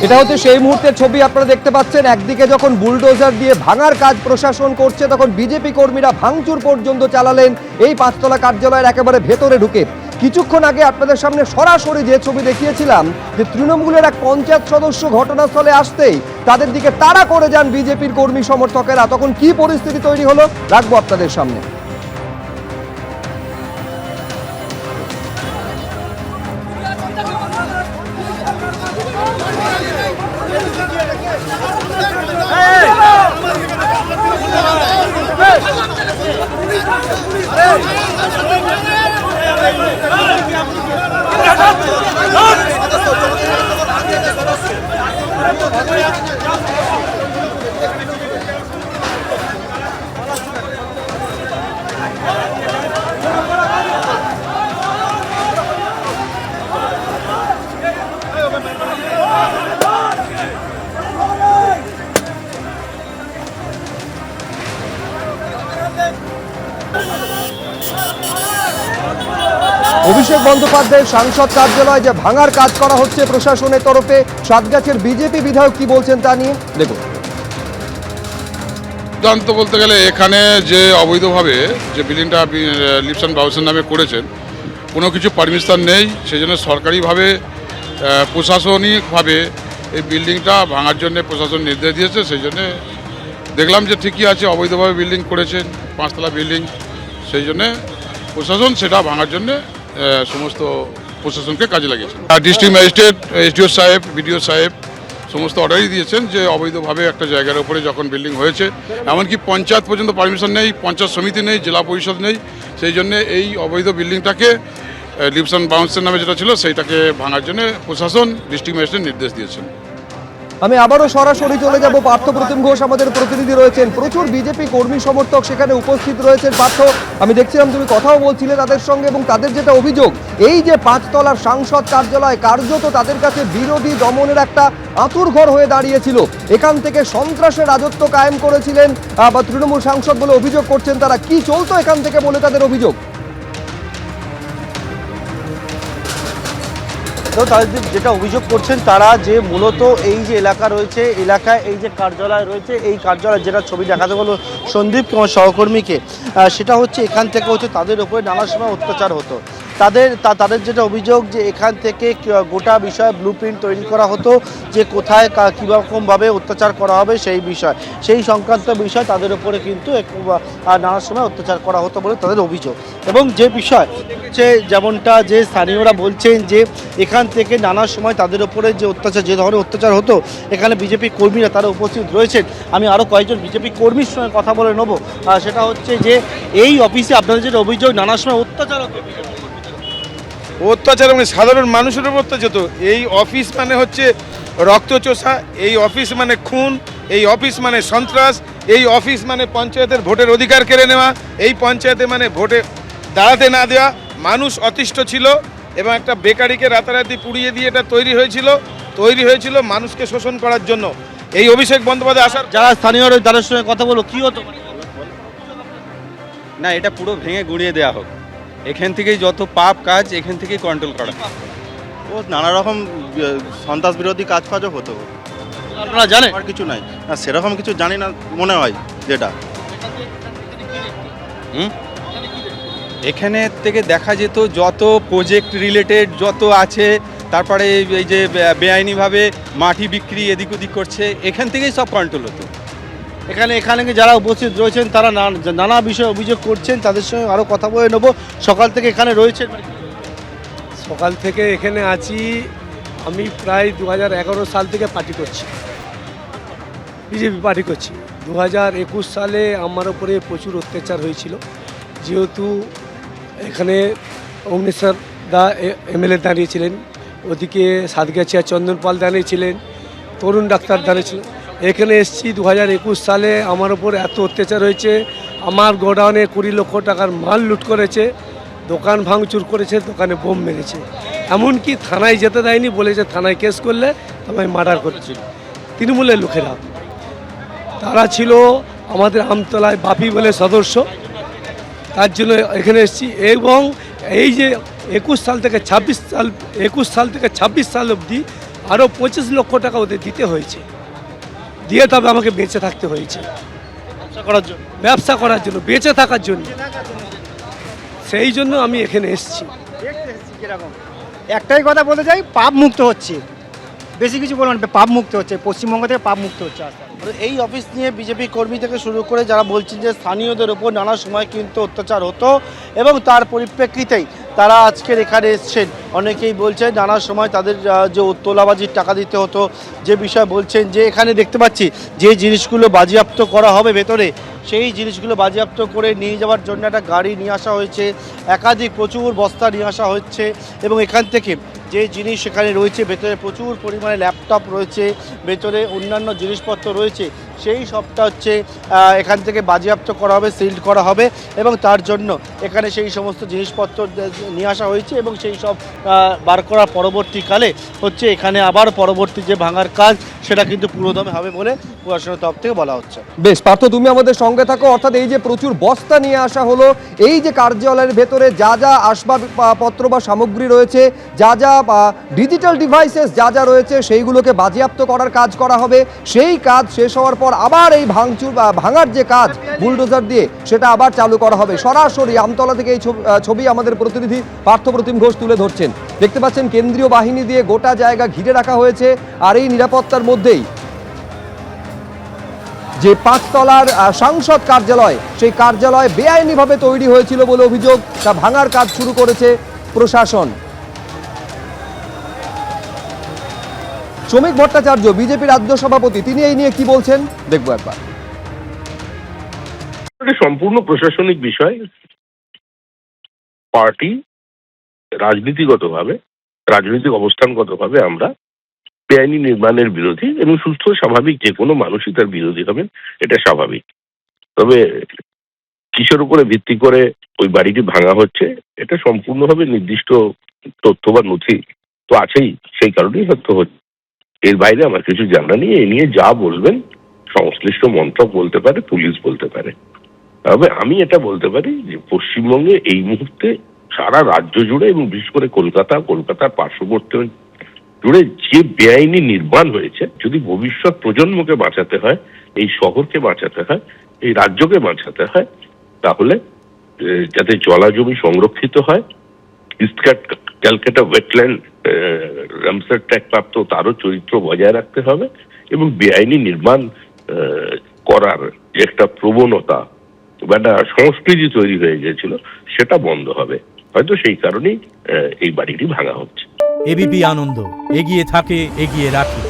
এটা হচ্ছে সেই মুহূর্তের ছবি আপনারা দেখতে পাচ্ছেন। একদিকে যখন বুলডোজার দিয়ে ভাঙার কাজ প্রশাসন করছে, তখন বিজেপি কর্মীরা ভাঙচুর পর্যন্ত চালালেন এই পাঁচতলা কার্যালয়ের একেবারে ভেতরে ঢুকে। কিছুক্ষণ আগে আপনাদের সামনে সরাসরি যে ছবি দেখিয়েছিলাম, যে তৃণমূলের এক পঞ্চায়েত সদস্য ঘটনাস্থলে আসতেই তাদের দিকে তাড়া করে যান বিজেপির কর্মী সমর্থকেরা। তখন কি পরিস্থিতি তৈরি হলো রাখবো আপনাদের সামনে। অভিষেক বন্দ্যোপাধ্যায়ের সাংসদ কার্যালয় যে ভাঙার কাজ করা হচ্ছে প্রশাসনের তরফে, সাতগাছের বিজেপি বিধায়ক কি বলছেন তা নিয়ে দেখুন। সিদ্ধান্ত বলতে গেলে এখানে যে অবৈধভাবে যে বিল্ডিংটা লিপস অ্যান্ড বাউন্সের নামে করেছেন, কোনো কিছু পারমিশন নেই। সেই জন্য সরকারিভাবে প্রশাসনিকভাবে এই বিল্ডিংটা ভাঙার জন্য প্রশাসন নির্দেশ দিয়েছে। সেই জন্যে দেখলাম যে ঠিকই আছে, অবৈধভাবে বিল্ডিং করেছেন, পাঁচতলা বিল্ডিং। সেই জন্যে প্রশাসন সেটা ভাঙার জন্যে সমস্ত প্রশাসনকে কাজে লাগিয়েছেন। ডিস্ট্রিক্ট ম্যাজিস্ট্রেট, এসডিও সাহেব, বিডিও সাহেব সমস্ত অর্ডারই দিয়েছেন যে অবৈধভাবে একটা জায়গার উপরে যখন বিল্ডিং হয়েছে, এমনকি পঞ্চায়েত পর্যন্ত পারমিশন নেই, পঞ্চায়েত সমিতি নেই, জেলা পরিষদ নেই। সেই জন্যে এই অবৈধ বিল্ডিংটাকে লিপস অ্যান্ড বাউন্সের নামে যেটা ছিল সেইটাকে ভাঙার জন্য প্রশাসন ডিস্ট্রিক্ট ম্যাজিস্ট্রেট নির্দেশ দিয়েছেন। আমি আবারও সরাসরি চলে যাব। পার্থ প্রতিম ঘোষ আমাদের প্রতিনিধি রয়েছেন, প্রচুর বিজেপি কর্মী সমর্থক সেখানে উপস্থিত রয়েছেন। পার্থ, আমি দেখছিলাম তুমি কথাও বলছিলে তাদের সঙ্গে, এবং তাদের যেটা অভিযোগ, এই যে পাঁচতলার সাংসদ কার্যালয় কার্যত তাদের কাছে বিরোধী দমনের একটা আঁতুড়ঘর হয়ে দাঁড়িয়েছিল। এখান থেকে সন্ত্রাসের রাজত্ব কায়েম করেছিলেন বা তৃণমূল সাংসদ বলে অভিযোগ করছেন তারা। কি চলতো এখান থেকে বলে তাদের অভিযোগ? তো তাদের যেটা অভিযোগ করছেন তারা, যে মূলত এই যে এলাকা রয়েছে, এলাকায় এই যে কার্যালয় রয়েছে, এই কার্যালয় যেটা ছবি দেখাতে বলো সন্দীপ কুমার সহকর্মীকে, সেটা হচ্ছে এখান থেকে হচ্ছে তাদের উপরে নানা সময় অত্যাচার হতো। তাদের যেটা অভিযোগ, যে এখান থেকে গোটা বিষয়ে ব্লুপ্রিন্ট তৈরি করা হতো, যে কোথায় কীরকমভাবে অত্যাচার করা হবে সেই বিষয়, সেই সংক্রান্ত বিষয় তাদের উপরে কিন্তু নানা সময় অত্যাচার করা হতো বলে তাদের অভিযোগ। এবং যে বিষয় হচ্ছে, যেমনটা যে স্থানীয়রা বলছেন যে এখান থেকে নানা সময় তাদের উপরে যে অত্যাচার, যে ধরনের অত্যাচার হতো, এখানে বিজেপি কর্মীরা তারা উপস্থিত রয়েছেন। আমি আরও কয়েকজন বিজেপি কর্মীর সঙ্গে কথা বলে নেব। সেটা হচ্ছে যে এই অফিসে আপনাদের যেটা অভিযোগ, নানা সময় অত্যাচার হতো, মানে সাধারণ মানুষের উপর অত্যাচার। এই অফিস মানে হচ্ছে রক্তচোষা, এই অফিস মানে খুন, এই অফিস মানে সন্ত্রাস, এই অফিস মানে পঞ্চায়েতের ভোটের অধিকার কেড়ে নেওয়া, এই পঞ্চায়েতে মানে ভোটে দাঁড়াতে না দেওয়া। মানুষ অতিষ্ঠ ছিল এবং একটা বেকারিকে রাতারাতি পুড়িয়ে দিয়ে এটা তৈরি হয়েছিল মানুষকে শোষণ করার জন্য। এই অভিষেক বন্দ্যোপাধ্যায় আসার, যারা স্থানীয় তাদের সঙ্গে কথা বলো, কি হতো না, এটা পুরো ভেঙে গুঁড়িয়ে দেওয়া হোক। এখান থেকেই যত পাপ কাজ এখান থেকেই কন্ট্রোল করা। ও নানা রকম সন্ত্রাস বিরোধী কাজও হতো। আপনারা জানেন আর কিছু নাই না, সেরকম কিছু জানি না মনে হয়। যেটা এখানে থেকে দেখা যেত যত প্রজেক্ট রিলেটেড যত আছে, তারপরে এই যে বেআইনিভাবে মাটি বিক্রি এদিক ওদিক করছে, এখান থেকেই সব কন্ট্রোল হতো। এখানে যারা উপস্থিত রয়েছেন তারা নানা বিষয়ে অভিযোগ করছেন, তাদের সঙ্গে আরও কথা বলে নেব। সকাল থেকে এখানে রয়েছেন? সকাল থেকে এখানে আছি আমি, প্রায় 2011 সাল থেকে পার্টি করছি, বিজেপি পার্টি করছি। 2021 সালে আমার উপরে প্রচুর অত্যাচার হয়েছিল, যেহেতু এখানে অমৃতসর দা এমএলএ দাঁড়িয়েছিলেন, ওদিকে সাতগাছিয়া চন্দন পাল দাঁড়িয়েছিলেন, তরুণ ডাক্তার দাঁড়িয়েছিলেন। এখানে এসেছি 2021 সালে, আমার উপর এত অত্যাচার হয়েছে। আমার গোডাউনে 20 লক্ষ টাকার মাল লুট করেছে, দোকান ভাঙচুর করেছে, দোকানে বোম মেরেছে, এমনকি থানায় যেতে দেয়নি, বলেছে থানায় কেস করলে তোমায় মার্ডার করেছিল। তৃণমূলের লোকেরা তারা ছিল আমাদের আমতলায় বাপি বলে সদস্য, তার জন্য এখানে এসেছি। এবং এই যে 21 সাল থেকে 26 সাল অবধি আরও 25 লক্ষ টাকা ওদের দিতে হয়েছে, দিয়ে তবে আমাকে বেঁচে থাকতে হয়েছে। ব্যবসা করার জন্য ব্যবসা করার জন্য, বেঁচে থাকার জন্য, সেই জন্য আমি এখানে এসেছি। একটাই কথা বলতে চাই, পাপ মুক্ত হচ্ছে, বেশি কিছু বলবেন, পাপ মুক্ত হচ্ছে, পশ্চিমবঙ্গ থেকে পাপ মুক্ত হচ্ছে আস্তে আস্তে। এই অফিস নিয়ে বিজেপি কর্মী থেকে শুরু করে যারা বলছেন যে স্থানীয়দের ওপর নানা সময় কিন্তু অত্যাচার হতো এবং তার পরিপ্রেক্ষিতেই তারা আজকের এখানে এসছেন। অনেকেই বলছেন নানা সময় তাদের যে তোলাবাজির টাকা দিতে হতো, যে বিষয় বলছেন যে এখানে দেখতে পাচ্ছি যে জিনিসগুলো বাজেয়াপ্ত করা হবে ভেতরে, সেই জিনিসগুলো বাজেয়াপ্ত করে নিয়ে যাওয়ার জন্য একটা গাড়ি নিয়ে আসা হয়েছে, একাধিক প্রচুর বস্তা নিয়ে আসা হচ্ছে এবং এখান থেকে যে জিনিস সেখানে রয়েছে, ভেতরে প্রচুর পরিমাণে ল্যাপটপ রয়েছে, ভেতরে অন্যান্য জিনিসপত্র রয়েছে, সেই সবটা হচ্ছে এখান থেকে বাজেয়াপ্ত করা হবে, সিল্ড করা হবে এবং তার জন্য এখানে সেই সমস্ত জিনিসপত্র নিয়ে আসা হয়েছে এবং সেই সব বার করার পরবর্তীকালে হচ্ছে এখানে আবার পরবর্তী যে ভাঙার কাজ সেটা কিন্তু পুরোদমে হবে বলে প্রশাসনের তরফ থেকে বলা হচ্ছে। বেশ পার্থ, তুমি আমাদের সঙ্গে থাকো। অর্থাৎ এই যে প্রচুর বস্তা নিয়ে আসা হলো, এই যে কার্যালয়ের ভেতরে যা যা আসবাবপত্র বা সামগ্রী রয়েছে, যা যা ডিজিটাল ডিভাইসেস যা যা রয়েছে, সেইগুলোকে বাজেয়াপ্ত করার কাজ করা হবে। সেই কাজ শেষ হওয়ার পর আবার এই ভাঙার যে কাজ বুলডোজার দিয়ে, সেটা আবার চালু করা হবে। সরাসরি আমতলা থেকে এই ছবি আমাদের প্রতিনিধি পার্থপ্রতিম ঘোষ তুলে ধরছেন। দেখতে পাচ্ছেন কেন্দ্রীয় বাহিনী দিয়ে গোটা জায়গা ঘিরে রাখা হয়েছে, আর এই নিরাপত্তার মধ্যেই যে 5 তলার সাংসদ কার্যালয়, সেই কার্যালয় বেআইনিভাবে তৈরি হয়েছিল বলে অভিযোগ, তা ভাঙার কাজ শুরু করেছে প্রশাসন। শ্রমিক ভট্টাচার্য, বিজেপি রাজ্য সভাপতি, তিনি এই নিয়ে কি বলছেন দেখবো একবার। এটা সম্পূর্ণ প্রশাসনিক বিষয়। পার্টি রাজনীতিগতভাবে, রাজনৈতিক অবস্থানগতভাবে আমরা বেআইনি নির্মাণের বিরোধী এবং সুস্থ স্বাভাবিক যে কোনো মানুষই তার বিরোধী হবেন, এটা স্বাভাবিক। তবে কিসের উপরে ভিত্তি করে ওই বাড়িটি ভাঙা হচ্ছে, এটা সম্পূর্ণভাবে নির্দিষ্ট তথ্য বা নথি তো আছেই, সেই কারণেই হয়তো হচ্ছে। এর বাইরে আমার কিছু জানা নেই। এ নিয়ে যা বলবেন সংশ্লিষ্ট মন্ত্রক বলতে পারে, পুলিশ বলতে পারে। তবে আমি এটা বলতে পারি যে পশ্চিমবঙ্গে এই মুহূর্তে সারা রাজ্য জুড়ে এবং বিশেষ করে কলকাতার পার্শ্ববর্তী জুড়ে যে বেআইনি নির্মাণ হয়েছে, যদি ভবিষ্যৎ প্রজন্মকে বাঁচাতে হয়, এই শহরকে বাঁচাতে হয়, এই রাজ্যকে বাঁচাতে হয়, তাহলে যাতে জলা জমি সংরক্ষিত হয়, east Calcutta wetland Ramsar tag প্রাপ্ত তারও চরিত্র বজায় রাখতে হবে এবং বেআইনি নির্মাণ করার যে একটা প্রবণতা বা একটা সংস্কৃতি তৈরি হয়ে গিয়েছিল, সেটা বন্ধ হবে। হয়তো সেই কারণেই এই বাড়িটি ভাঙা হচ্ছে। এবিপি আনন্দ, এগিয়ে থাকে, এগিয়ে রাখে।